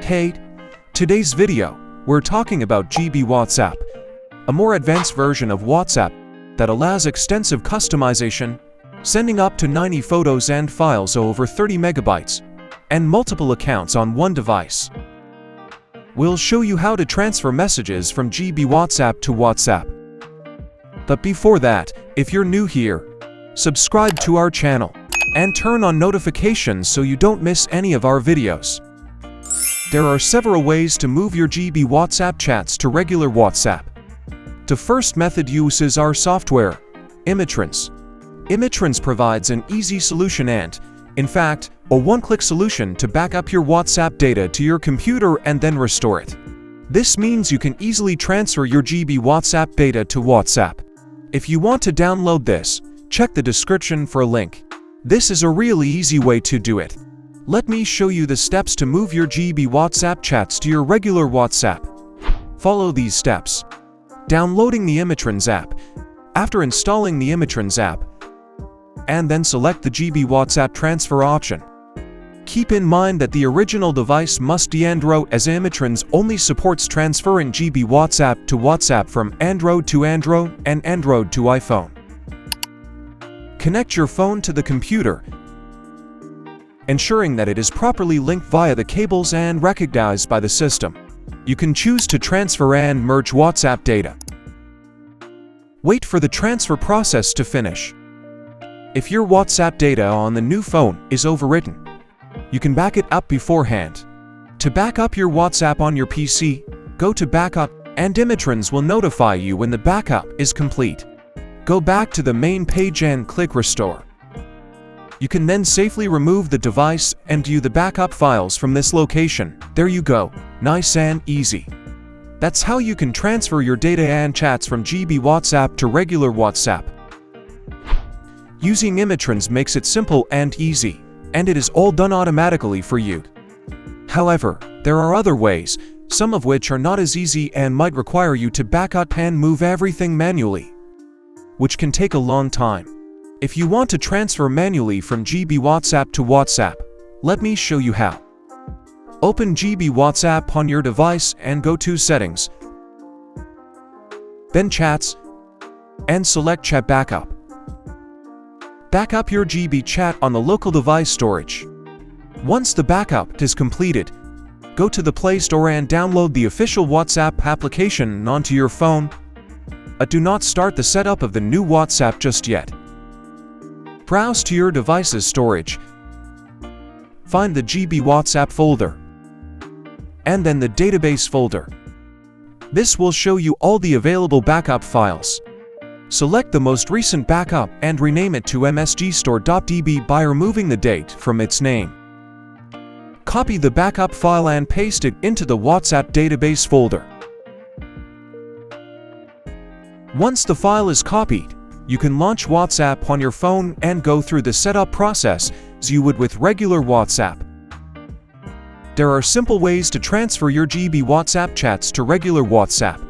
Hey, today's video, we're talking about GB WhatsApp, a more advanced version of WhatsApp that allows extensive customization, sending up to 90 photos and files over 30 megabytes, and multiple accounts on one device. We'll show you how to transfer messages from GB WhatsApp to WhatsApp. But before that, if you're new here, subscribe to our channel and turn on notifications so you don't miss any of our videos. There are several ways to move your GB WhatsApp chats to regular WhatsApp. The first method uses our software, Imitrans. Imitrans provides an easy solution and, in fact, a one-click solution to back up your WhatsApp data to your computer and then restore it. This means you can easily transfer your GB WhatsApp data to WhatsApp. If you want to download this, check the description for a link. This is a really easy way to do it. Let me show you the steps to move your GB WhatsApp chats to your regular WhatsApp. Follow these steps. Downloading the Imitrans app. After installing the Imitrans app, and then select the GB WhatsApp transfer option. Keep in mind that the original device must be Android, as Imitrans only supports transferring GB WhatsApp to WhatsApp from Android to Android and Android to iPhone. Connect your phone to the computer, ensuring that it is properly linked via the cables and recognized by the system. You can choose to transfer and merge WhatsApp data. Wait for the transfer process to finish. If your WhatsApp data on the new phone is overwritten, you can back it up beforehand. To back up your WhatsApp on your PC, go to Backup, and Imitrans will notify you when the backup is complete. Go back to the main page and click Restore. You can then safely remove the device and view the backup files from this location. There you go, nice and easy. That's how you can transfer your data and chats from GB WhatsApp to regular WhatsApp. Using Imitrans makes it simple and easy, and it is all done automatically for you. However, there are other ways, some of which are not as easy and might require you to back up and move everything manually, which can take a long time. If you want to transfer manually from GB WhatsApp to WhatsApp, let me show you how. Open GB WhatsApp on your device and go to Settings, then Chats, and select Chat Backup. Back up your GB chat on the local device storage. Once the backup is completed, go to the Play Store and download the official WhatsApp application onto your phone. Do not start the setup of the new WhatsApp just yet. Browse to your device's storage. Find the GB WhatsApp folder, and then the database folder. This will show you all the available backup files. Select the most recent backup and rename it to msgstore.db by removing the date from its name. Copy the backup file and paste it into the WhatsApp database folder. Once the file is copied, you can launch WhatsApp on your phone and go through the setup process as you would with regular WhatsApp. There are simple ways to transfer your GB WhatsApp chats to regular WhatsApp.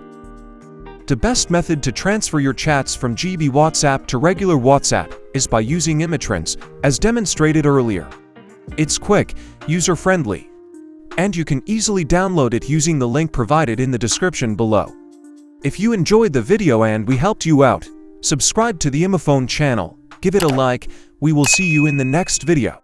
The best method to transfer your chats from GB WhatsApp to regular WhatsApp is by using Imitrans, as demonstrated earlier. It's quick, user-friendly, and you can easily download it using the link provided in the description below. If you enjoyed the video and we helped you out, subscribe to the Imiphone channel, give it a like. We will see you in the next video.